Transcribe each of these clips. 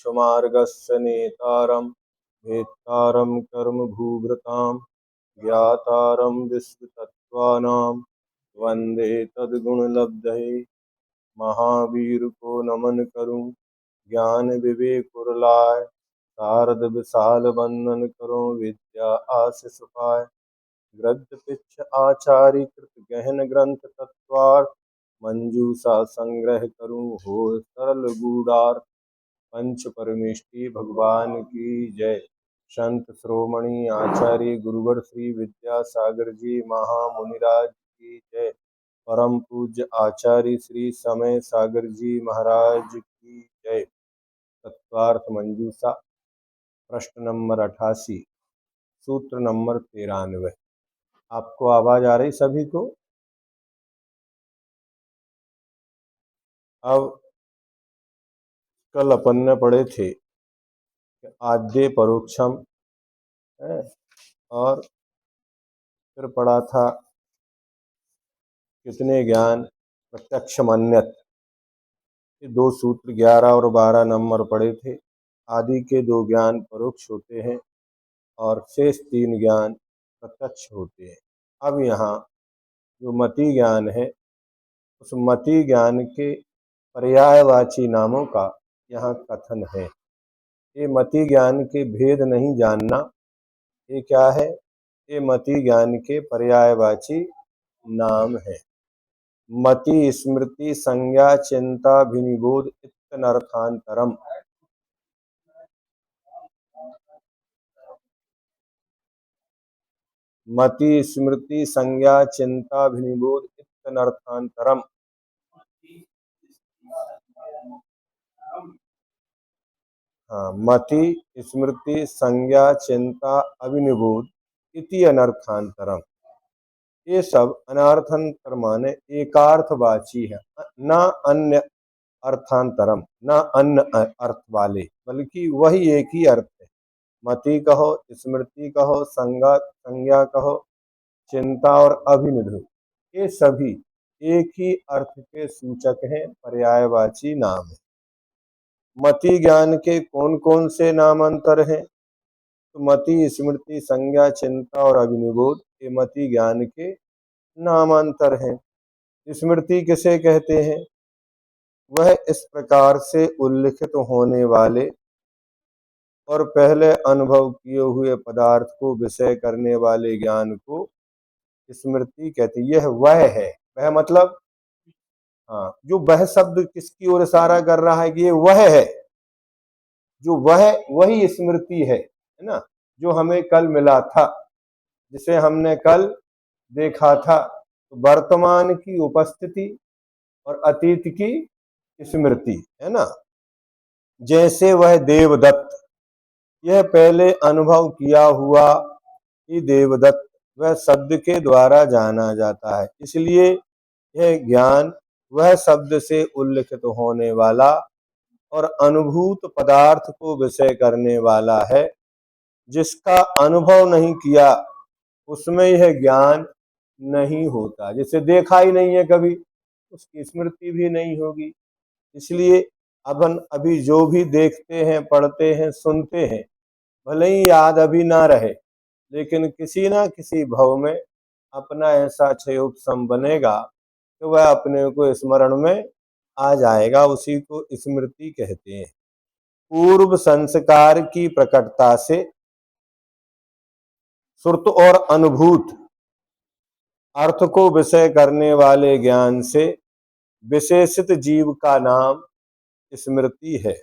मोक्षमार्गस्य नेतारं भेत्तारं कर्मभूभृतां ज्ञातारं विश्वतत्त्वानां वन्दे तद्गुणलब्धये। महावीर को नमन करूं ज्ञान विवेक उरलाय, शारद विशाल वंदन करो विद्या आशीष पाय। गद्य पिछ आचार्य कृत गहन ग्रंथ तत्वार्थ, मंजूषा संग्रह करूं हो सरल गूढ़ार्थ। पंच परमेष्टि भगवान की जय। संत श्रोमणी आचार्य गुरुवर श्री विद्यासागर जी महामुनिराज की जय। परम पूज्य आचार्य श्री समय सागर जी महाराज की जय। तत्वार्थ मंजूषा प्रश्न नंबर 88 सूत्र नंबर 93। आपको आवाज आ रही सभी को? अब कल अपन ने पढ़े थे आद्य परोक्षम है, और फिर पढ़ा था कितने ज्ञान प्रत्यक्ष अन्यत। ये दो सूत्र 11 और 12 नंबर पढ़े थे। आदि के दो ज्ञान परोक्ष होते हैं और शेष तीन ज्ञान प्रत्यक्ष होते हैं। अब यहाँ जो मति ज्ञान है, उस मति ज्ञान के पर्यायवाची नामों का यहाँ कथन है। ये मति ज्ञान के भेद नहीं जानना, ये क्या है? ये मति ज्ञान के पर्यायवाची नाम है। मति स्मृति संज्ञा चिंता विनिबोध इत्यनर्थांतरम। मति स्मृति संज्ञा चिंता विनिबोध इत्यनर्थांतरम। हाँ, मति स्मृति संज्ञा चिंता अभिनिबोध इति अनर्थांतरम। ये सब अनर्थांतर माने एकार्थवाची है, न अन्य अर्थांतरम, न अन्य अर्थ वाले, बल्कि वही एक ही अर्थ है। मति कहो, स्मृति कहो, संज्ञा कहो, चिंता और अभिनिधु, ये सभी एक ही अर्थ के सूचक हैं, पर्यायवाची नाम है। मति ज्ञान के कौन कौन से नामांतर हैं? तो मति स्मृति संज्ञा चिंता और अभिनिबोध ये मति ज्ञान के नामांतर हैं। स्मृति किसे कहते हैं? वह इस प्रकार से उल्लिखित होने वाले और पहले अनुभव किए हुए पदार्थ को विषय करने वाले ज्ञान को स्मृति कहते हैं। यह वह है, वह मतलब हाँ, जो वह शब्द किसकी ओर इशारा कर रहा है कि ये वह है, जो वह वही स्मृति है ना, जो हमें कल मिला था, जिसे हमने कल देखा था। तो वर्तमान की उपस्थिति और अतीत की स्मृति है ना। जैसे वह देवदत्त, यह पहले अनुभव किया हुआ कि देवदत्त वह शब्द के द्वारा जाना जाता है, इसलिए यह ज्ञान वह शब्द से उल्लिखित होने वाला और अनुभूत पदार्थ को विषय करने वाला है। जिसका अनुभव नहीं किया उसमें यह ज्ञान नहीं होता। जिसे देखा ही नहीं है कभी, उसकी स्मृति भी नहीं होगी। इसलिए अपन अभी जो भी देखते हैं, पढ़ते हैं, सुनते हैं, भले ही याद अभी ना रहे, लेकिन किसी ना किसी भव में अपना ऐसा क्षयोपम बनेगा तो वह अपने को स्मरण में आ जाएगा। उसी को स्मृति कहते हैं। पूर्व संस्कार की प्रकटता से श्रुत और अनुभूत अर्थ को विषय करने वाले ज्ञान से विशेषित जीव का नाम स्मृति है।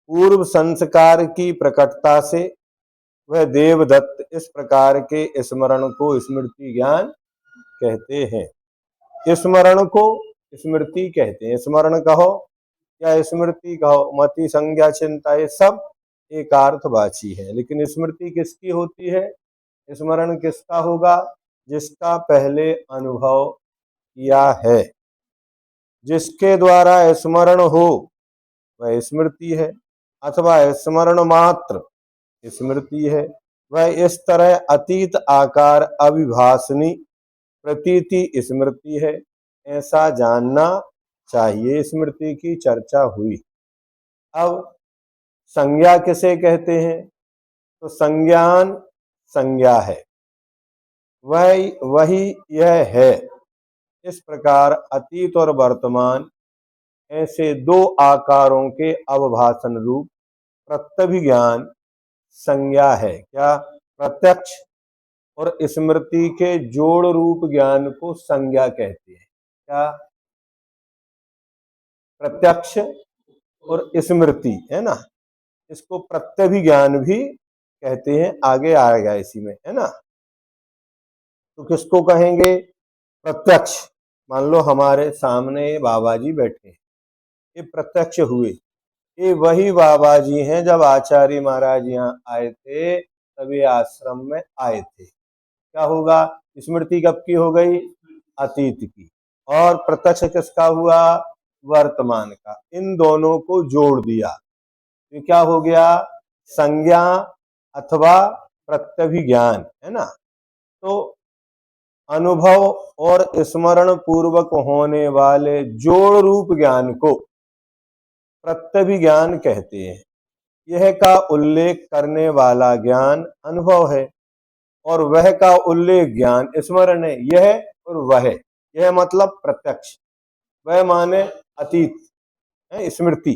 पूर्व संस्कार की प्रकटता से वह देवदत्त इस प्रकार के स्मरण को स्मृति ज्ञान कहते हैं। स्मरण को स्मृति कहते हैं। स्मरण कहो या स्मृति कहो, मति संज्ञा चिंता ये सब एकार्थवाची है। लेकिन स्मृति किसकी होती है? स्मरण किसका होगा? जिसका पहले अनुभव किया है, जिसके द्वारा स्मरण हो वह स्मृति है, अथवा स्मरण मात्र स्मृति है। वह इस तरह अतीत आकार अविभासनी प्रतीति स्मृति है, ऐसा जानना चाहिए। स्मृति की चर्चा हुई। अब संज्ञा किसे कहते हैं? तो संज्ञान संज्ञा है, वही यह है। इस प्रकार अतीत और वर्तमान ऐसे दो आकारों के अवभाषण रूप प्रत्यभिज्ञान संज्ञा है। क्या? प्रत्यक्ष और स्मृति के जोड़ रूप ज्ञान को संज्ञा कहते हैं। क्या? प्रत्यक्ष और स्मृति है ना, इसको प्रत्यभिज्ञान भी कहते हैं। आगे आएगा इसी में, है ना। तो किसको कहेंगे? प्रत्यक्ष। मान लो हमारे सामने बाबा जी बैठे हैं, ये प्रत्यक्ष हुए। ये वही बाबा जी हैं जब आचार्य महाराज यहाँ आए थे, तभी आश्रम में आए थे। क्या होगा? स्मृति कब की हो गई? अतीत की। और प्रत्यक्ष किसका हुआ? वर्तमान का। इन दोनों को जोड़ दिया तो क्या हो गया? संज्ञा अथवा प्रत्यभिज्ञान, है ना। तो अनुभव और स्मरण पूर्वक होने वाले जोड़ रूप ज्ञान को प्रत्यभिज्ञान कहते हैं। यह का उल्लेख करने वाला ज्ञान अनुभव है और वह का उल्लेख ज्ञान स्मरण है। यह और वह, यह मतलब प्रत्यक्ष, वह माने अतीत है, स्मृति।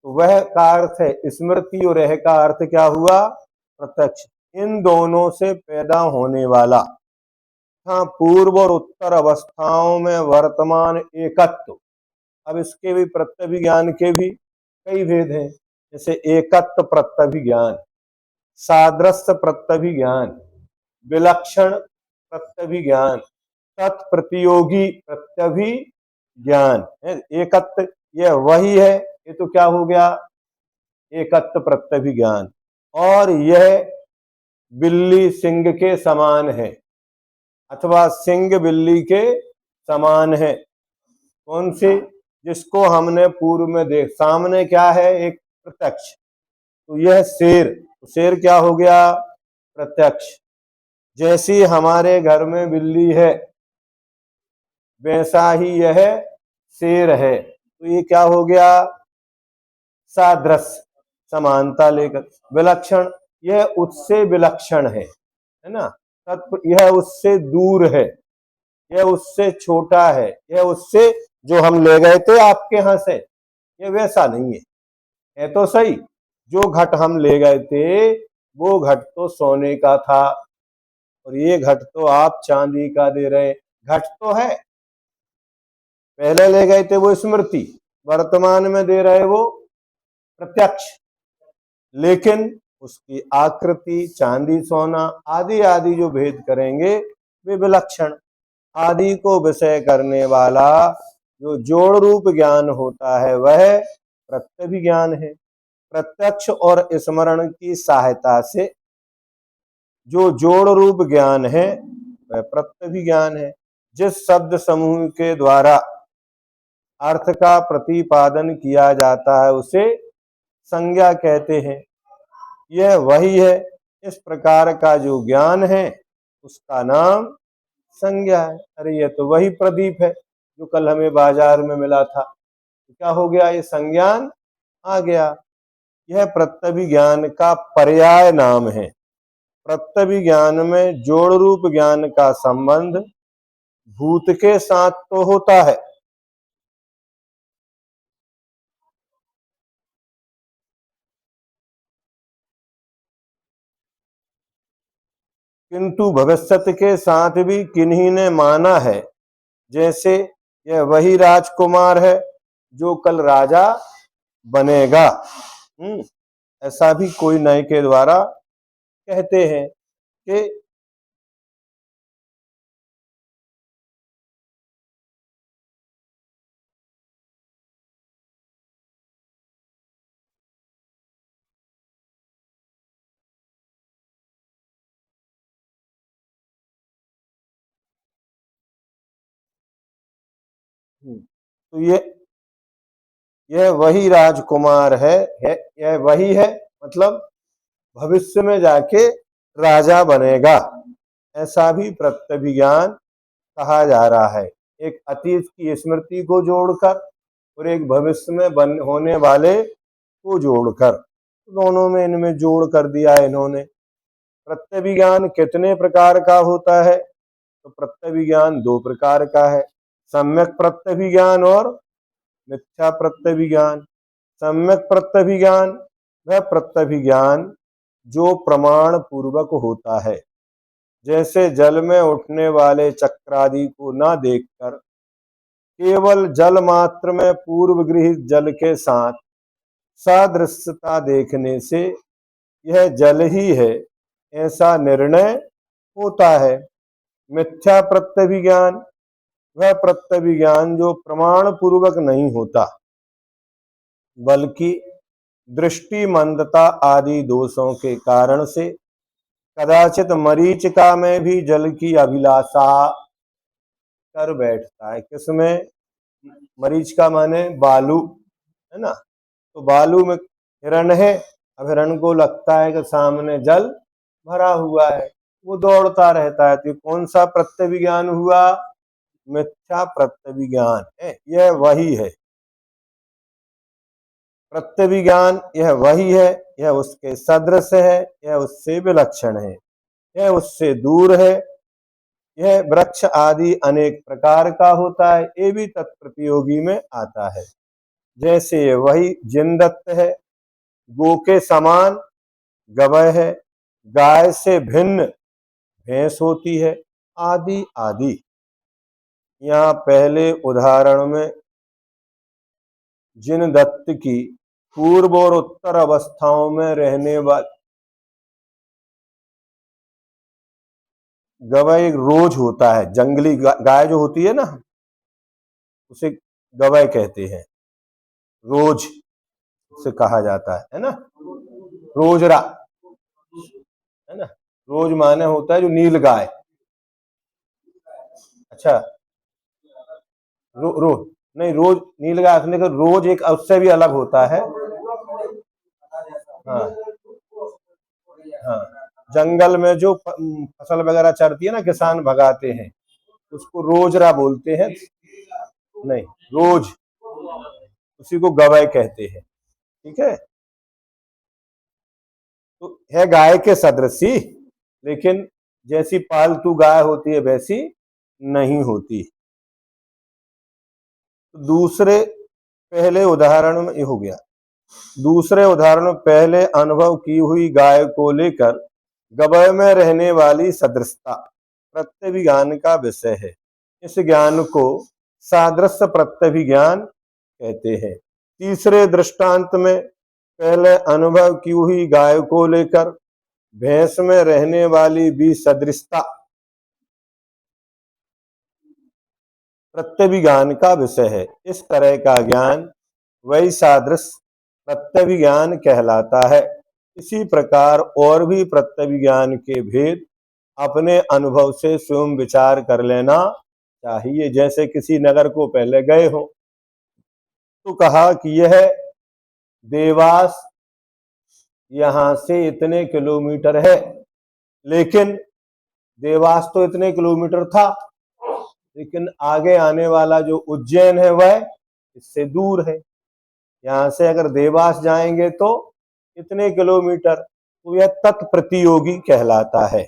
तो वह का अर्थ है स्मृति और यह का अर्थ क्या हुआ? प्रत्यक्ष। इन दोनों से पैदा होने वाला हाँ पूर्व और उत्तर अवस्थाओं में वर्तमान एकत्व। अब इसके भी प्रत्यभिज्ञान के भी कई भेद हैं, जैसे एकत्व प्रत्यभिज्ञान, सादृश्य प्रत्यभिज्ञान, विलक्षण प्रत्यभिज्ञान, तत्प्रतियोगी प्रत्यभिज्ञान। एकत्व यह वही है, ये तो क्या हो गया? एकत्व प्रत्यभिज्ञान। और यह बिल्ली सिंह के समान है अथवा सिंह बिल्ली के समान है। कौन सी? जिसको हमने पूर्व में देख, सामने क्या है? एक प्रत्यक्ष। तो यह शेर, तो शेर क्या हो गया? प्रत्यक्ष। जैसी हमारे घर में बिल्ली है वैसा ही यह शेर है, तो ये क्या हो गया? सादृश्य, समानता लेकर। विलक्षण, यह उससे विलक्षण है ना। यह उससे दूर है, यह उससे छोटा है, यह उससे, जो हम ले गए थे आपके यहां से, ये वैसा नहीं है तो सही। जो घट हम ले गए थे वो घट तो सोने का था और ये घट तो आप चांदी का दे रहे। घट तो है, पहले ले गए थे वो स्मृति, वर्तमान में दे रहे वो प्रत्यक्ष। लेकिन उसकी आकृति, चांदी सोना आदि आदि जो भेद करेंगे वे विलक्षण। आदि को विषय करने वाला जो जोड़ रूप ज्ञान होता है वह प्रत्यभिज्ञान है। प्रत्यक्ष और स्मरण की सहायता से जो जोड़ रूप ज्ञान है वह प्रत्यभिज्ञान है। जिस शब्द समूह के द्वारा अर्थ का प्रतिपादन किया जाता है उसे संज्ञा कहते हैं। यह वही है। इस प्रकार का जो ज्ञान है उसका नाम संज्ञा है। अरे ये तो वही प्रदीप है जो कल हमें बाजार में मिला था। तो क्या हो गया? ये संज्ञान आ गया। यह प्रत्यभिज्ञान का पर्याय नाम है। प्रत्यभिज्ञान में जोड़ रूप ज्ञान का संबंध भूत के साथ तो होता है, किंतु भविष्यत के साथ भी किन्हीं ने माना है। जैसे यह वही राजकुमार है जो कल राजा बनेगा। ऐसा भी कोई नए के द्वारा कहते हैं कि तो यह वही राजकुमार है, यह वही है, मतलब भविष्य में जाके राजा बनेगा। ऐसा भी प्रत्यभिज्ञान कहा जा रहा है। एक अतीत की स्मृति को जोड़कर और एक भविष्य में होने वाले को जोड़कर। दोनों में इनमें जोड़ कर दिया है इन्होंने। प्रत्यभिज्ञान कितने प्रकार का होता है? तो प्रत्यभिज्ञान दो प्रकार का है, सम्यक प्रत्यभिज्ञान और मिथ्या प्रत्यभिज्ञान। सम्यक प्रत्यभिज्ञान वह प्रत्यभिज्ञान जो प्रमाण पूर्वक होता है, जैसे जल में उठने वाले चक्रादि को न देखकर केवल जल मात्र में पूर्व गृहित जल के साथ सादृश्यता देखने से यह जल ही है ऐसा निर्णय होता है। मिथ्या प्रत्यभिज्ञान वह प्रत्यभिज्ञान जो प्रमाण पूर्वक नहीं होता, बल्कि दृष्टि मंदता आदि दोषों के कारण से कदाचित मरीचिका में भी जल की अभिलाषा कर बैठता है। किसमें? मरीचिका माने बालू, है ना। तो बालू में हिरण है, अब हिरण को लगता है कि सामने जल भरा हुआ है, वो दौड़ता रहता है। तो कौन सा प्रत्यभिज्ञान हुआ? मिथ्या प्रत्यभिज्ञान है। यह वही है प्रत्यभिज्ञान, यह वही है, यह उसके सदृश है, यह उससे विलक्षण है, यह उससे दूर है। यह वृक्ष आदि अनेक प्रकार का होता है, ये भी तत्प्रतियोगी में आता है। जैसे वही जिनदत्त है, गो के समान गवय है, गाय से भिन्न भैंस होती है, आदि आदि। यहाँ पहले उदाहरण में जिनदत्त की पूर्व और उत्तर अवस्थाओं में रहने वाली गवय एक रोज होता है, जंगली गाय जो होती है ना, उसे गवय कहते हैं, रोज से कहा जाता है ना। रोजरा, है ना। रोज माने होता है जो नील गाय। अच्छा, रो नहीं, रोज नील गाय रखने का रोज एक उससे भी अलग होता है। हाँ हाँ, जंगल में जो फसल वगैरह चरती है ना, किसान भगाते हैं, उसको रोजरा बोलते हैं। नहीं, रोज, उसी को गवय कहते हैं। ठीक है, तो है गाय के सदृशी, लेकिन जैसी पालतू गाय होती है वैसी नहीं होती। तो दूसरे पहले उदाहरण में ये हो गया। दूसरे उदाहरण में पहले अनुभव की हुई गाय को लेकर गवय में रहने वाली सदृशता प्रत्यभिज्ञान का विषय है। इस ज्ञान को सादृश्य प्रत्यभिज्ञान कहते हैं। तीसरे दृष्टांत में पहले अनुभव की हुई गाय को लेकर भैंस में रहने वाली भी सदृशता प्रत्यभिज्ञान का विषय है। इस तरह का ज्ञान वही सादृश्य प्रत्यभिज्ञान कहलाता है। इसी प्रकार और भी प्रत्यभिज्ञान के भेद अपने अनुभव से स्वयं विचार कर लेना चाहिए। जैसे किसी नगर को पहले गए हो तो कहा कि यह देवास यहां से इतने किलोमीटर है, लेकिन देवास तो इतने किलोमीटर था, लेकिन आगे आने वाला जो उज्जैन है वह इससे दूर है। यहां से अगर देवास जाएंगे तो इतने किलोमीटर, तो यह तत्प्रतियोगी कहलाता है।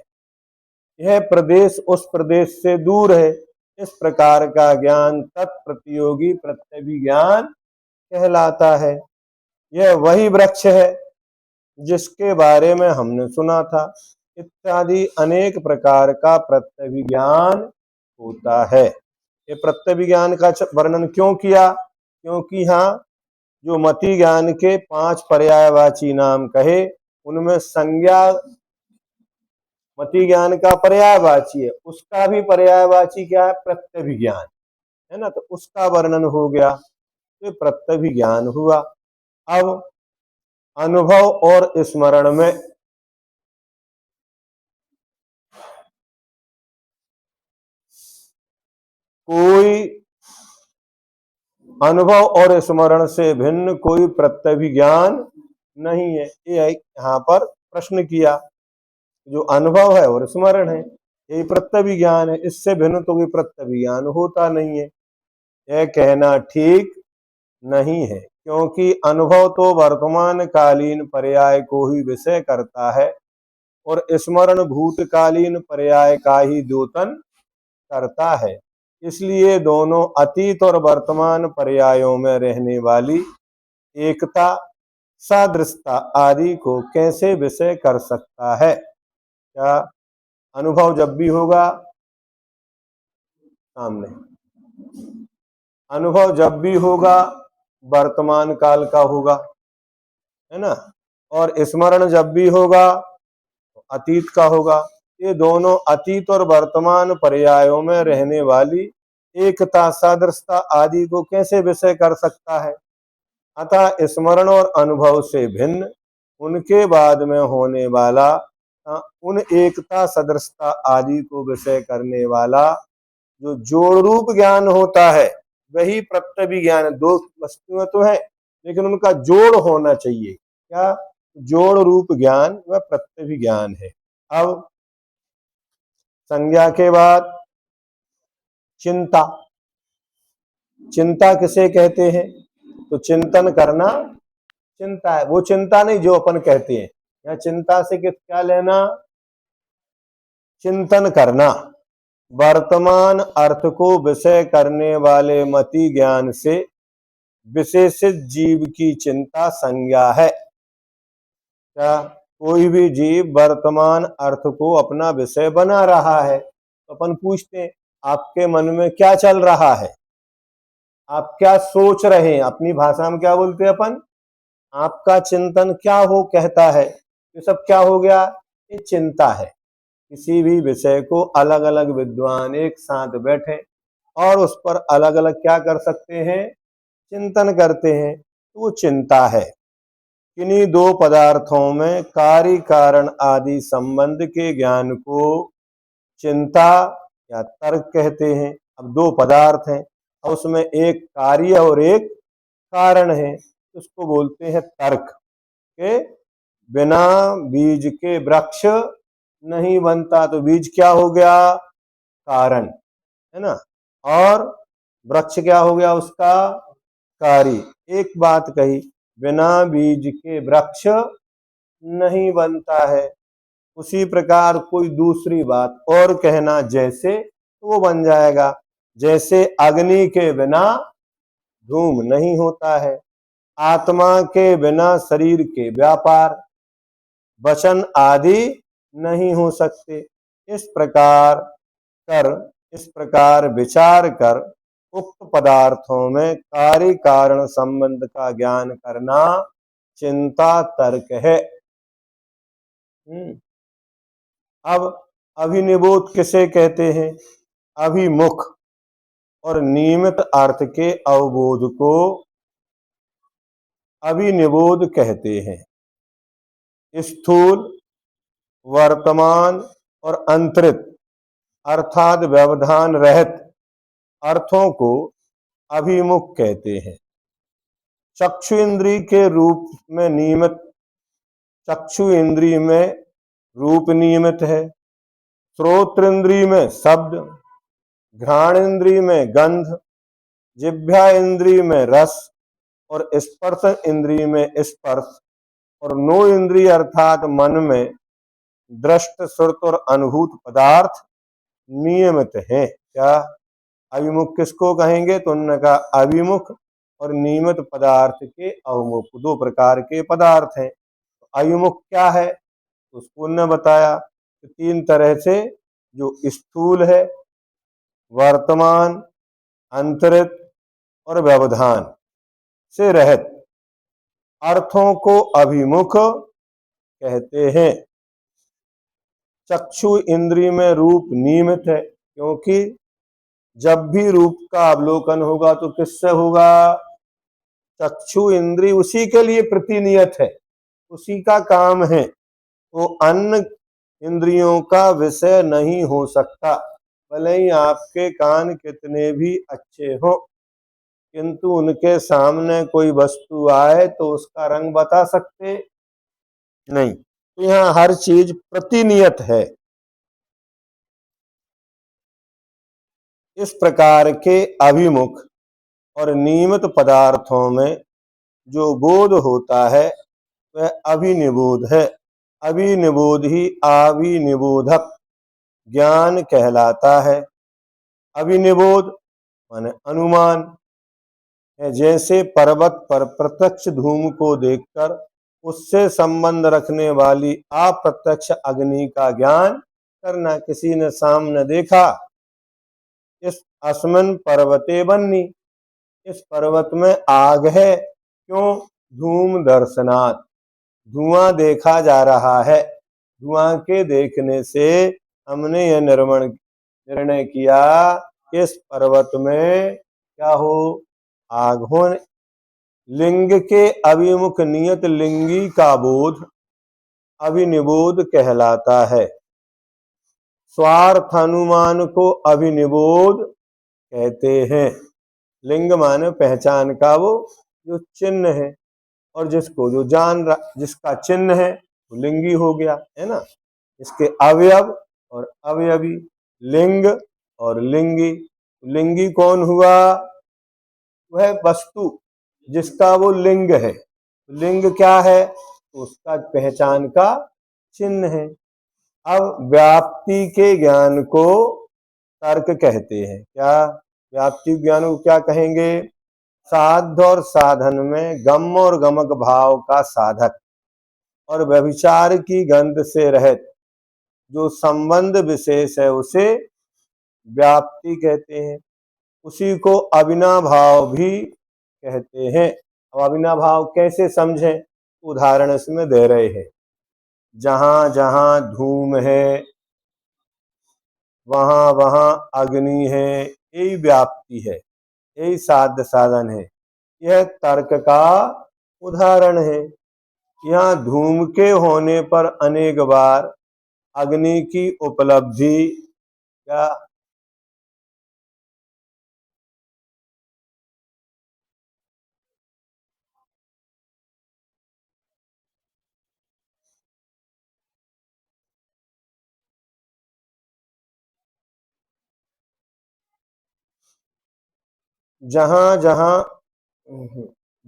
यह प्रदेश उस प्रदेश से दूर है। इस प्रकार का ज्ञान तत्प्रतियोगी प्रत्यभिज्ञान कहलाता है। यह वही वृक्ष है जिसके बारे में हमने सुना था, इत्यादि अनेक प्रकार का प्रत्यभिज्ञान होता है। ये प्रत्यभिज्ञान का वर्णन क्यों किया? क्योंकि यहाँ जो मति ज्ञान के 5 पर्यायवाची नाम कहे, उनमें संज्ञा मति ज्ञान का पर्यायवाची है, उसका भी पर्यायवाची क्या है? प्रत्यभिज्ञान, है ना। तो उसका वर्णन हो गया, तो प्रत्यभिज्ञान हुआ। अब अनुभव और स्मरण में कोई अनुभव और स्मरण से भिन्न कोई प्रत्यभिज्ञान नहीं है। ये यहाँ पर प्रश्न किया, जो अनुभव है और स्मरण है यही प्रत्यभिज्ञान है, इससे भिन्न तो कोई प्रत्यभिज्ञान होता नहीं है। यह कहना ठीक नहीं है, क्योंकि अनुभव तो वर्तमान कालीन पर्याय को ही विषय करता है और स्मरण भूतकालीन पर्याय का ही द्योतन करता है। इसलिए दोनों अतीत और वर्तमान पर्यायों में रहने वाली एकता, सादृश्यता आदि को कैसे विषय कर सकता है? क्या अनुभव जब भी होगा सामने, अनुभव जब भी होगा वर्तमान काल का होगा, है ना, और स्मरण जब भी होगा तो अतीत का होगा। ये दोनों अतीत और वर्तमान पर्यायों में रहने वाली एकता, सादृश्यता आदि को कैसे विषय कर सकता है? अतः स्मरण और अनुभव से भिन्न उनके बाद में होने वाला उन एकता, सदृशता आदि को विषय करने वाला जो जोड़ रूप ज्ञान होता है वही प्रत्यभिज्ञान ज्ञान। दो वस्तुएं तो है लेकिन उनका जोड़ होना चाहिए। क्या? जोड़ रूप ज्ञान वह प्रत्यभिज्ञान ज्ञान है। अब संज्ञा के बाद चिंता। चिंता किसे कहते हैं? तो चिंतन करना चिंता है, वो चिंता नहीं जो अपन कहते हैं। या चिंता से क्या लेना? चिंतन करना। वर्तमान अर्थ को विषय करने वाले मति ज्ञान से विशेषित जीव की चिंता संज्ञा है। क्या? कोई भी जीव वर्तमान अर्थ को अपना विषय बना रहा है तो अपन पूछते हैं आपके मन में क्या चल रहा है, आप क्या सोच रहे हैं? अपनी भाषा में क्या बोलते हैं अपन? आपका चिंतन क्या हो कहता है। ये सब क्या हो गया? ये चिंता है। किसी भी विषय को अलग अलग विद्वान एक साथ बैठे और उस पर अलग अलग क्या कर सकते हैं? चिंतन करते हैं, तो वो चिंता है। किन्हीं दो पदार्थों में कार्य कारण आदि संबंध के ज्ञान को चिंता या तर्क कहते हैं। अब दो पदार्थ हैं और उसमें एक कार्य और एक कारण है, उसको बोलते हैं तर्क। के बिना बीज के वृक्ष नहीं बनता, तो बीज क्या हो गया? कारण, है ना, और वृक्ष क्या हो गया उसका? कार्य। एक बात कही, बिना बीज के वृक्ष नहीं बनता है। उसी प्रकार कोई दूसरी बात और कहना जैसे, तो वो बन जाएगा। जैसे अग्नि के बिना धूम नहीं होता है, आत्मा के बिना शरीर के व्यापार, वचन आदि नहीं हो सकते। इस प्रकार विचार कर उक्त पदार्थों में कार्य कारण संबंध का ज्ञान करना चिंता तर्क है। अब अभिनिबोध किसे कहते हैं? अभिमुख और नियमित अर्थ के अवबोध को अभिनिबोध कहते हैं। स्थूल, वर्तमान और अंतरित अर्थात व्यवधान रहित अर्थों को अभिमुख कहते हैं। चक्षु इंद्रिय के रूप में नियमित, चक्षु इंद्रिय में रूप नियमित है, श्रोत्र इंद्रिय में शब्द, घ्राण इंद्रिय में गंध, जिह्वा इंद्रिय में रस और स्पर्श इंद्रिय में स्पर्श और नो इंद्रिय अर्थात मन में दृष्ट, श्रुत और अनुभूत पदार्थ नियमित हैं। क्या? अभिमुख किसको कहेंगे? तो उन्होंने कहा अभिमुख और नियमित पदार्थ के अवमुख, दो प्रकार के पदार्थ हैं। तो अभिमुख क्या है उसको उन्होंने बताया कि तीन तरह से, जो स्थूल है, वर्तमान, अंतरित और व्यवधान से रहित अर्थों को अभिमुख कहते हैं। चक्षु इंद्रिय में रूप नियमित है, क्योंकि जब भी रूप का अवलोकन होगा तो किससे होगा? चक्षु इंद्रिय उसी के लिए प्रतिनियत है, उसी का काम है। वो अन्य इंद्रियों का विषय नहीं हो सकता। भले ही आपके कान कितने भी अच्छे हो, किंतु उनके सामने कोई वस्तु आए तो उसका रंग बता सकते नहीं। तो यहाँ हर चीज प्रतिनियत है। इस प्रकार के अभिमुख और नियमित पदार्थों में जो बोध होता है वह अभिनिबोध है। अभिनिबोध ही अभिनिबोधक ज्ञान कहलाता है। अभिनिबोध माने अनुमान है। जैसे पर्वत पर प्रत्यक्ष धूम को देखकर उससे संबंध रखने वाली अप्रत्यक्ष अग्नि का ज्ञान करना। किसी ने सामने देखा, इस अस्मिन पर्वते बन्नी, इस पर्वत में आग है। क्यों? धूम दर्शनात्, धुआं देखा जा रहा है। धुआं के देखने से हमने यह निर्णय किया कि इस पर्वत में क्या हो? आग हो। लिंग के अभिमुख नियत लिंगी का बोध अभिनिबोध कहलाता है। स्वार्थ अनुमान को अभिनिबोध कहते हैं। लिंग माने पहचान का वो जो चिन्ह है, और जिसको जो जान रहा, जिसका चिन्ह है वो लिंगी हो गया, है ना। इसके अवयव और अवयवी, लिंग और लिंगी। लिंगी कौन हुआ? वह वस्तु जिसका वो लिंग है। लिंग क्या है? तो उसका पहचान का चिन्ह है। अब व्याप्ति के ज्ञान को तर्क कहते हैं। क्या? व्याप्ति ज्ञान को क्या कहेंगे? साध्य और साधन में गम और गमक भाव का साधक और व्यभिचार की गंध से रहित जो संबंध विशेष है उसे व्याप्ति कहते हैं। उसी को अविनाभाव भी कहते हैं। अब अविनाभाव कैसे समझें? उदाहरण इसमें दे रहे हैं। जहां जहां धूम है वहां वहां अग्नि है, यही व्याप्ति है, यही साध्य साधन है। यह तर्क का उदाहरण है। यहाँ धूम के होने पर अनेक बार अग्नि की उपलब्धि या जहां जहां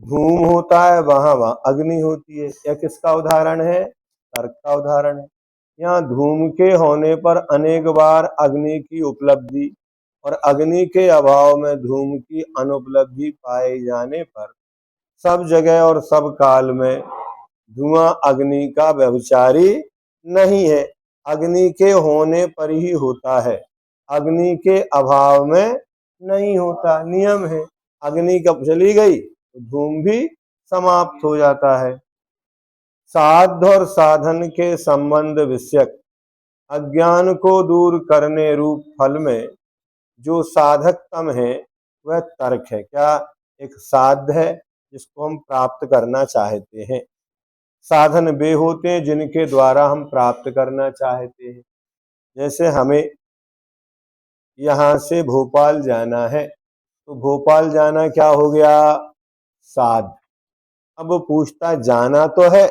धूम होता है वहां वहां अग्नि होती है। यह किसका उदाहरण है? तर्क का उदाहरण है। यहाँ धूम के होने पर अनेक बार अग्नि की उपलब्धि और अग्नि के अभाव में धूम की अनुपलब्धि पाए जाने पर सब जगह और सब काल में धुआं अग्नि का व्यभिचारी नहीं है। अग्नि के होने पर ही होता है, अग्नि के अभाव में नहीं होता। नियम है। अग्नि कब चली गई तो धूम भी समाप्त हो जाता है। साध्य और साधन के संबंध विषयक अज्ञान को दूर करने रूप फल में जो साधकतम है वह तर्क है। क्या? एक साध्य है जिसको हम प्राप्त करना चाहते हैं। साधन वे होते हैं जिनके द्वारा हम प्राप्त करना चाहते हैं। जैसे हमें यहाँ से भोपाल जाना है, तो भोपाल जाना क्या हो गया? साध। अब वो पूछता जाना तो है,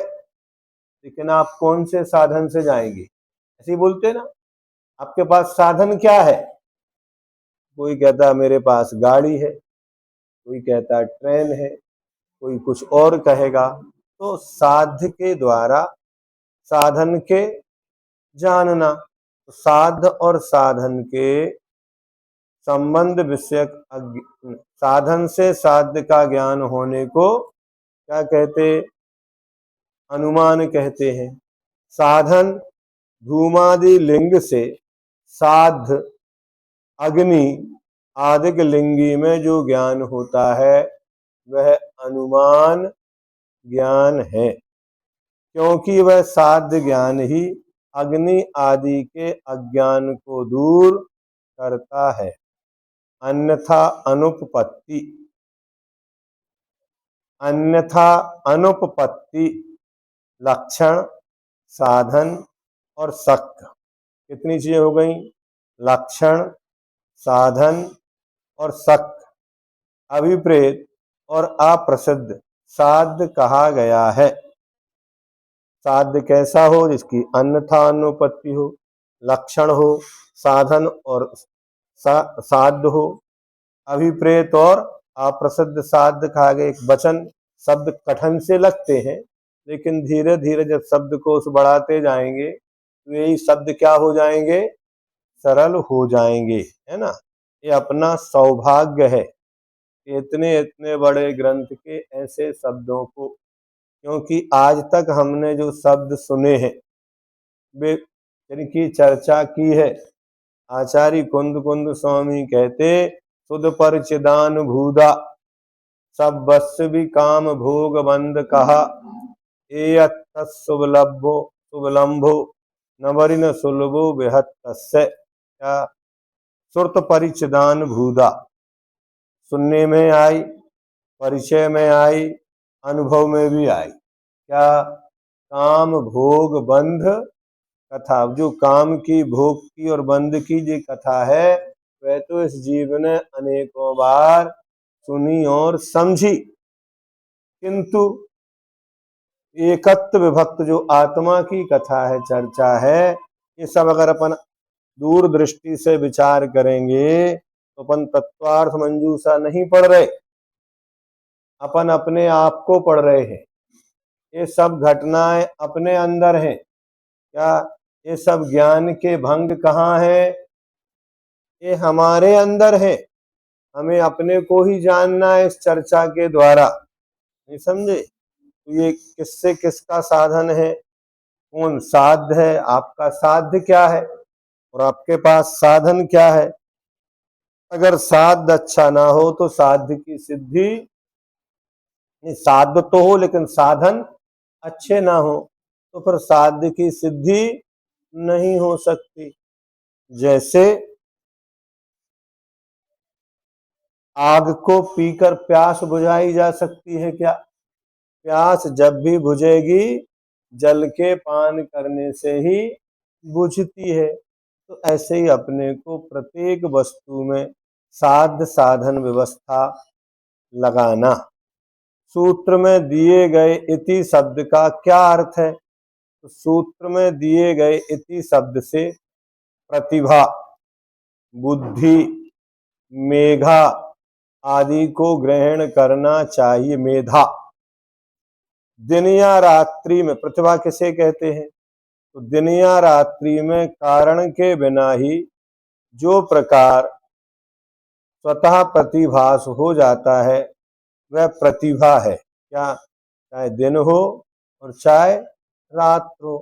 लेकिन आप कौन से साधन से जाएंगे? ऐसे ही बोलते ना, आपके पास साधन क्या है? कोई कहता मेरे पास गाड़ी है, कोई कहता ट्रेन है, कोई कुछ और कहेगा। तो साध्य के द्वारा साधन के जानना, साध्य और साधन के संबंध विषयक साधन से साध्य का ज्ञान होने को क्या कहते? अनुमान कहते हैं। साधन धूमादि लिंग से साध्य अग्नि आदिक लिंगी में जो ज्ञान होता है वह अनुमान ज्ञान है, क्योंकि वह साध्य ज्ञान ही अग्नि आदि के अज्ञान को दूर करता है। अन्यथा अनुपपत्ति, अन्यथा अनुपपत्ति लक्षण साधन और शक, कितनी चीजें हो गई? लक्षण, साधन और शक अभिप्रेत और अप्रसिद्ध साध्य कहा गया है। साध्य कैसा हो? जिसकी अन्यथा अनुपत्ति हो, लक्षण हो, साधन और साध्य हो, अभिप्रेत और अप्रसिद्ध साध कहा गया। एक वचन शब्द कठिन से लगते हैं, लेकिन धीरे धीरे जब शब्दकोश बढ़ाते जाएंगे तो यही शब्द क्या हो जाएंगे, सरल हो जाएंगे, है ना। ये अपना सौभाग्य है इतने इतने बड़े ग्रंथ के ऐसे शब्दों को, क्योंकि आज तक हमने जो शब्द सुने हैं वे जिनकी चर्चा की है, आचार्य कुंद कुंद स्वामी कहते सुध परिचिदान भूदा सब वश्य भी काम भोग बंद कहा, ए शुभलभो शुभलंभो नवरि न सुलभो बेहद तस्य। क्या सुरत परिचिदान भूदा, सुनने में आई, परिचय में आई, अनुभव में भी आई। क्या काम भोग बंध कथा, जो काम की भोग की और बंध की जो कथा है वह तो इस जीव ने अनेकों बार सुनी और समझी, किंतु एकत्व विभक्त जो आत्मा की कथा है, चर्चा है, ये सब अगर अपन दूर दृष्टि से विचार करेंगे तो अपन तत्वार्थ मंजूषा नहीं पढ़ रहे, अपन अपने आप को पढ़ रहे हैं। ये सब घटनाएं अपने अंदर हैं। क्या ये सब ज्ञान के भंग कहाँ है, ये हमारे अंदर है। हमें अपने को ही जानना है इस चर्चा के द्वारा, नहीं समझे। तो ये किससे किसका साधन है, कौन साध्य है, आपका साध्य क्या है और आपके पास साधन क्या है। अगर साध्य अच्छा ना हो तो साध्य की सिद्धि, साध्य तो हो लेकिन साधन अच्छे ना हो तो फिर साध्य की सिद्धि नहीं हो सकती। जैसे आग को पीकर प्यास बुझाई जा सकती है क्या, प्यास जब भी बुझेगी जल के पान करने से ही बुझती है। तो ऐसे ही अपने को प्रत्येक वस्तु में साध्य साधन व्यवस्था लगाना। सूत्र में दिए गए इति शब्द का क्या अर्थ है, तो सूत्र में दिए गए इति शब्द से प्रतिभा, बुद्धि, मेधा आदि को ग्रहण करना चाहिए। मेधा दिन या रात्रि में, प्रतिभा किसे कहते हैं, तो दिन या रात्रि में कारण के बिना ही जो प्रकार स्वतः प्रतिभास हो जाता है वह प्रतिभा है। क्या, चाहे दिन हो और चाहे रात हो,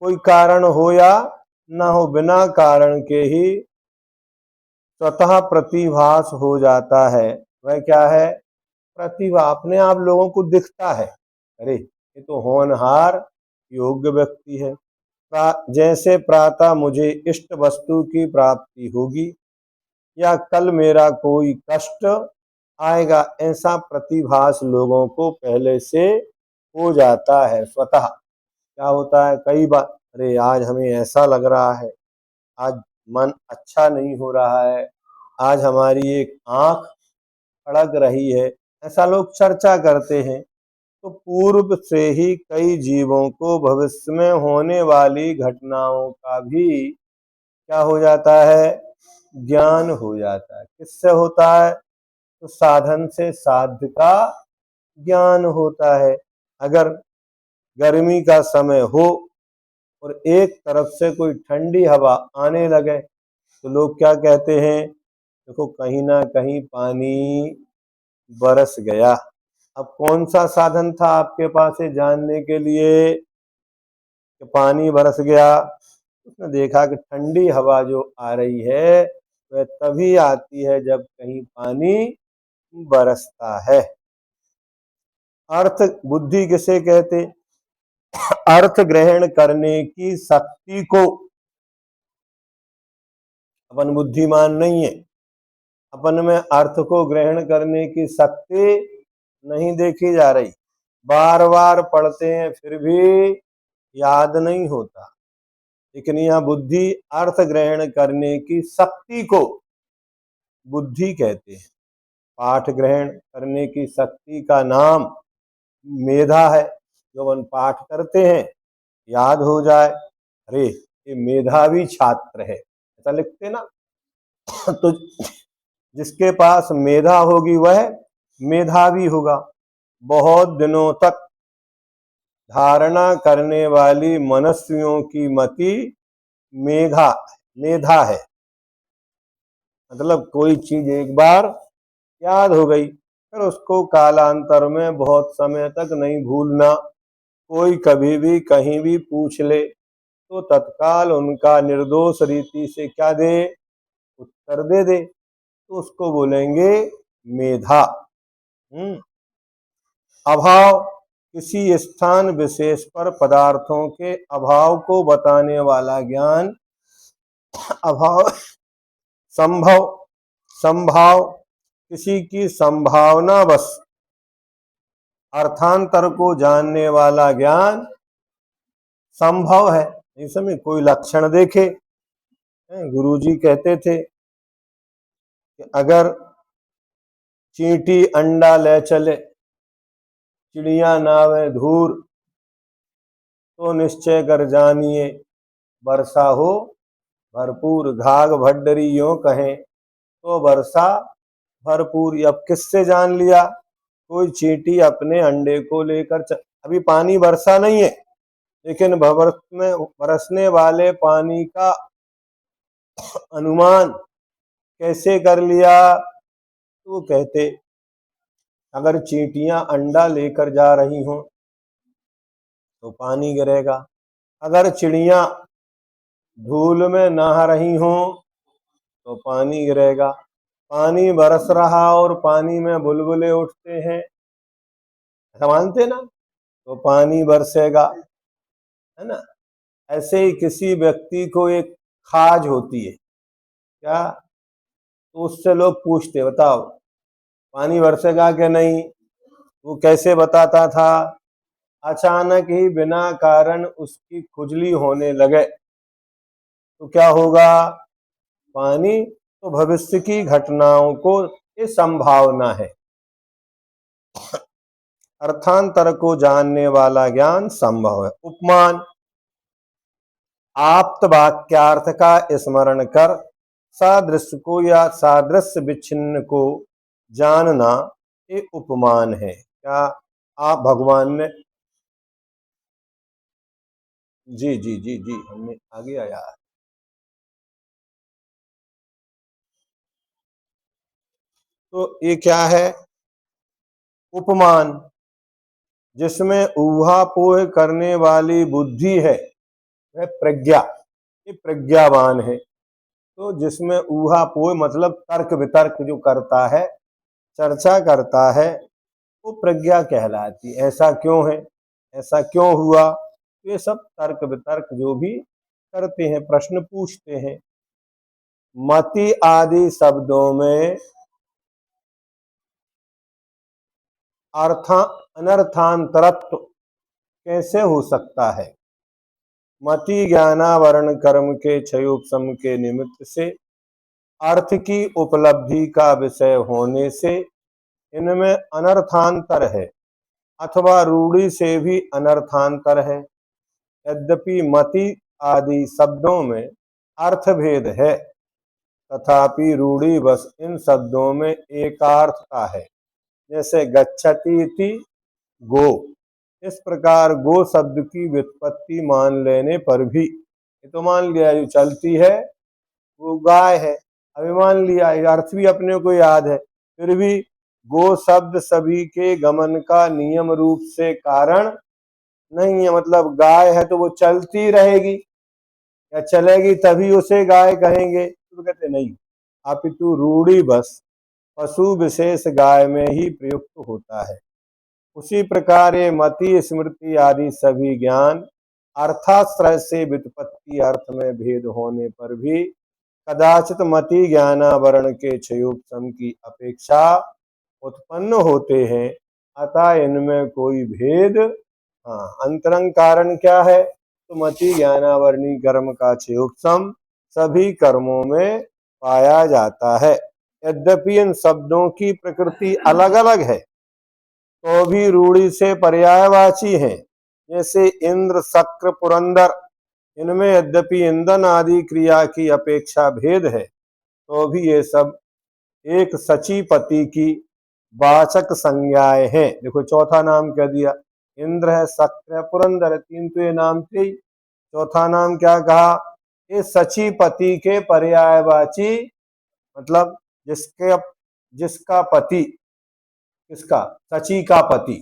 कोई कारण हो या ना हो, बिना कारण के ही स्वतः प्रतिभास हो जाता है, वह क्या है, प्रतिभा। अपने आप लोगों को दिखता है, अरे ये तो होनहार योग्य व्यक्ति है। जैसे प्रातः मुझे इष्ट वस्तु की प्राप्ति होगी या कल मेरा कोई कष्ट आएगा, ऐसा प्रतिभास लोगों को पहले से हो जाता है स्वतः। क्या होता है, कई बार अरे आज हमें ऐसा लग रहा है, आज मन अच्छा नहीं हो रहा है, आज हमारी एक आंख फड़क रही है, ऐसा लोग चर्चा करते हैं। तो पूर्व से ही कई जीवों को भविष्य में होने वाली घटनाओं का भी क्या हो जाता है, ज्ञान हो जाता है। किससे होता है, तो साधन से साध्य का ज्ञान होता है। अगर गर्मी का समय हो और एक तरफ से कोई ठंडी हवा आने लगे तो लोग क्या कहते हैं, देखो कहीं ना कहीं पानी बरस गया। अब कौन सा साधन था आपके पास है जानने के लिए कि पानी बरस गया, उसने देखा कि ठंडी हवा जो आ रही है वह तभी आती है जब कहीं पानी बरसता है। अर्थ बुद्धि किसे कहते, अर्थ ग्रहण करने की शक्ति को। अपन बुद्धिमान नहीं है, अपन में अर्थ को ग्रहण करने की शक्ति नहीं देखी जा रही। बार बार पढ़ते हैं फिर भी याद नहीं होता। लेकिन यह बुद्धि, अर्थ ग्रहण करने की शक्ति को बुद्धि कहते हैं। पाठ ग्रहण करने की शक्ति का नाम मेधा है। जो अपन पाठ करते हैं याद हो जाए, अरे ये मेधावी छात्र है, ऐसा लिखते ना। तो जिसके पास मेधा होगी वह मेधावी होगा। बहुत दिनों तक धारणा करने वाली मनस्वियों की मति मेधा मेधा है। मतलब कोई चीज एक बार याद हो गई, फिर उसको कालांतर में बहुत समय तक नहीं भूलना। कोई कभी भी कहीं भी पूछ ले तो तत्काल उनका निर्दोष रीति से क्या दे, उत्तर दे दे, तो उसको बोलेंगे मेधा। अभाव, किसी स्थान विशेष पर पदार्थों के अभाव को बताने वाला ज्ञान अभाव। संभव, संभाव, किसी की संभावना बस अर्थांतर को जानने वाला ज्ञान संभव है। इस समय कोई लक्षण देखे, गुरुजी कहते थे कि अगर चींटी अंडा ले चले, चिड़िया नावे धूर, तो निश्चय कर जानिए वर्षा हो भरपूर। घाघ भड्डरी यूं कहें तो वर्षा भरपूर। अब किससे जान लिया? कोई चींटी अपने अंडे को लेकर अभी पानी बरसा नहीं है, लेकिन भविष्य में बरसने वाले पानी का अनुमान कैसे कर लिया? तो कहते अगर चींटियां अंडा लेकर जा रही हों तो पानी गिरेगा, अगर चिड़िया धूल में नहा रही हों तो पानी गिरेगा। पानी बरस रहा और पानी में बुलबुले उठते हैं, ऐसा मानते ना, तो पानी बरसेगा, है ना। ऐसे ही किसी व्यक्ति को एक खाज होती है क्या, तो उससे लोग पूछते बताओ पानी बरसेगा कि नहीं, वो कैसे बताता था? अचानक ही बिना कारण उसकी खुजली होने लगे तो क्या होगा? पानी तो भविष्य की घटनाओं को ये संभावना है। अर्थांतर को जानने वाला ज्ञान संभव है। उपमान, आप्त वाक्यार्थ का स्मरण कर सादृश्य को या सादृश्य विच्छिन्न को जानना ये उपमान है। क्या आप भगवान ने जी जी जी जी हमने आगे आया। तो ये क्या है? उपमान, जिसमें ऊहापोह करने वाली बुद्धि है वह प्रज्ञा, ये प्रज्ञावान है। तो जिसमें ऊहापोह मतलब तर्क वितर्क जो करता है, चर्चा करता है, वो प्रज्ञा कहलाती। ऐसा क्यों है, ऐसा क्यों हुआ, ये सब तर्क वितर्क जो भी करते हैं, प्रश्न पूछते हैं। मति आदि शब्दों में अनर्थांतरत्व कैसे हो सकता है? मति ज्ञानावरण कर्म के क्षयोपशम के निमित्त से अर्थ की उपलब्धि का विषय होने से इनमें अनर्थांतर है, अथवा रूढ़ि से भी अनर्थांतर है। यद्यपि मति आदि शब्दों में अर्थभेद है, तथापि रूढ़ि बस इन शब्दों में एकार्थता है। जैसे गच्छति इति गो, इस प्रकार गो शब्द की व्युत्पत्ति मान लेने पर भी, ये तो मान लिया जो चलती है वो गाय है, अभी मान लिया, ये अर्थ भी अपने को याद है, फिर भी गो शब्द सभी के गमन का नियम रूप से कारण नहीं है। मतलब गाय है तो वो चलती रहेगी या चलेगी तभी उसे गाय कहेंगे, तो कहते नहीं, अपितु रूढ़ी बस पशु विशेष गाय में ही प्रयुक्त होता है। उसी प्रकार ये मति स्मृति आदि सभी ज्ञान अर्थाश्रय से व्युत्पत्ति अर्थ में भेद होने पर भी कदाचित मति ज्ञानावरण के क्षयोपशम की अपेक्षा उत्पन्न होते हैं, अतः इनमें कोई भेद। हाँ, अंतरंग कारण क्या है? तो मति ज्ञानावरणी कर्म का क्षयोपशम सभी कर्मों में पाया जाता है। यद्यपि इन शब्दों की प्रकृति अलग अलग है तो भी रूढ़ि से पर्यायवाची हैं। जैसे इंद्र, शक्र, पुरंदर, इनमें यद्यपि ईंधन आदि क्रिया की अपेक्षा भेद है तो भी ये सब एक सचीपति की वाचक संज्ञाएं हैं। देखो चौथा नाम कह दिया, इंद्र है, शक्र है, पुरंदर है, तीन तो ये नाम थे ही। चौथा नाम क्या कहा, ये सचीपति के पर्यायवाची, मतलब जिसके जिसका पति, किसका, सची का पति।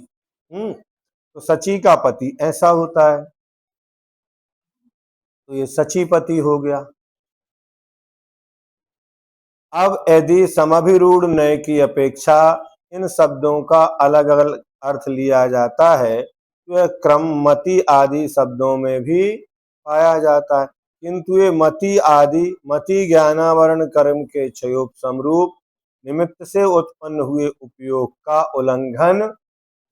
तो सची का पति ऐसा होता है, तो ये सचीपति हो गया। अब यदि समभिरूढ़ नय की अपेक्षा इन शब्दों का अलग अलग अर्थ लिया जाता है तो यह क्रम मति आदि शब्दों में भी पाया जाता है, किंतु ये मति आदि मति ज्ञानावरण कर्म के क्षयोप समरूप निमित्त से उत्पन्न हुए उपयोग का उल्लंघन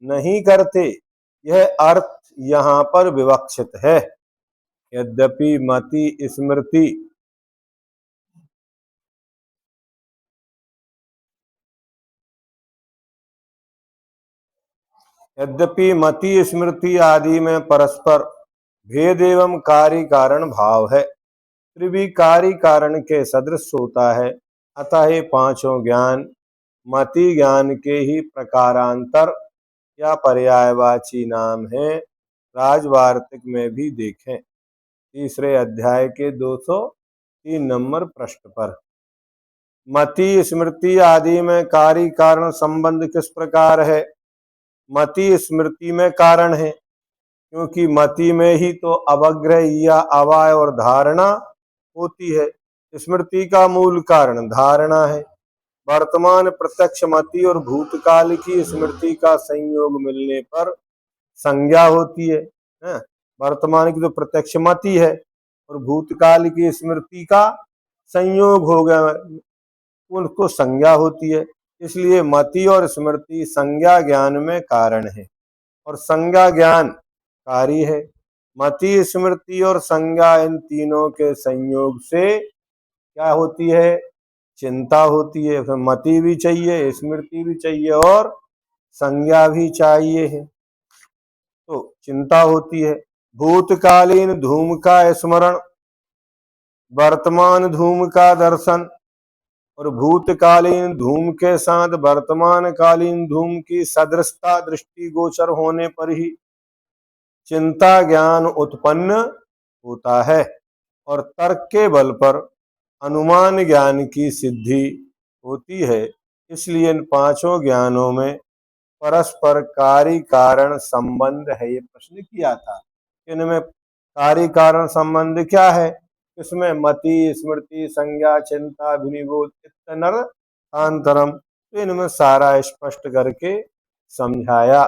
नहीं करते। यह अर्थ यहाँ पर विवक्षित है। यद्यपि मति स्मृति यद्यपि मति स्मृति आदि में परस्पर भेद एवं कार्य कारण भाव है, फिर भी कार्य कारण के सदृश होता है। अतः ये पांचों ज्ञान मति ज्ञान के ही प्रकारांतर या पर्यायवाची नाम है। राजवार्तिक में भी देखें तीसरे अध्याय के 203 नंबर पृष्ठ पर। मति स्मृति आदि में कार्य कारण संबंध किस प्रकार है। मति स्मृति में कारण है, क्योंकि मति में ही तो अवग्रह या अवाय और धारणा होती है। स्मृति का मूल कारण धारणा है। वर्तमान प्रत्यक्ष मति और भूतकाल की स्मृति का संयोग मिलने पर संज्ञा होती है। वर्तमान की तो प्रत्यक्ष मति है और भूतकाल की स्मृति का संयोग हो गया, उनको संज्ञा होती है। इसलिए मति और स्मृति संज्ञा ज्ञान में कारण है और संज्ञा ज्ञान कार्य है। मति स्मृति और संज्ञा इन तीनों के संयोग से क्या होती है, चिंता होती है। फिर मति भी चाहिए, स्मृति भी चाहिए और संज्ञा भी चाहिए है, तो चिंता होती है। भूतकालीन धूम का स्मरण, वर्तमान धूम का दर्शन और भूतकालीन धूम के साथ वर्तमान कालीन धूम की सदृशता दृष्टि गोचर होने पर ही चिंता ज्ञान उत्पन्न होता है और तर्क के बल पर अनुमान ज्ञान की सिद्धि होती है। इसलिए इन पांचों ज्ञानों में परस्पर कार्य कारण संबंध है। ये प्रश्न किया था, इनमें कार्य कारण संबंध क्या है। इसमें मति स्मृति संज्ञा चिंता अभिनिबोध इत्तनर अंतरम, तो इनमें सारा स्पष्ट करके समझाया।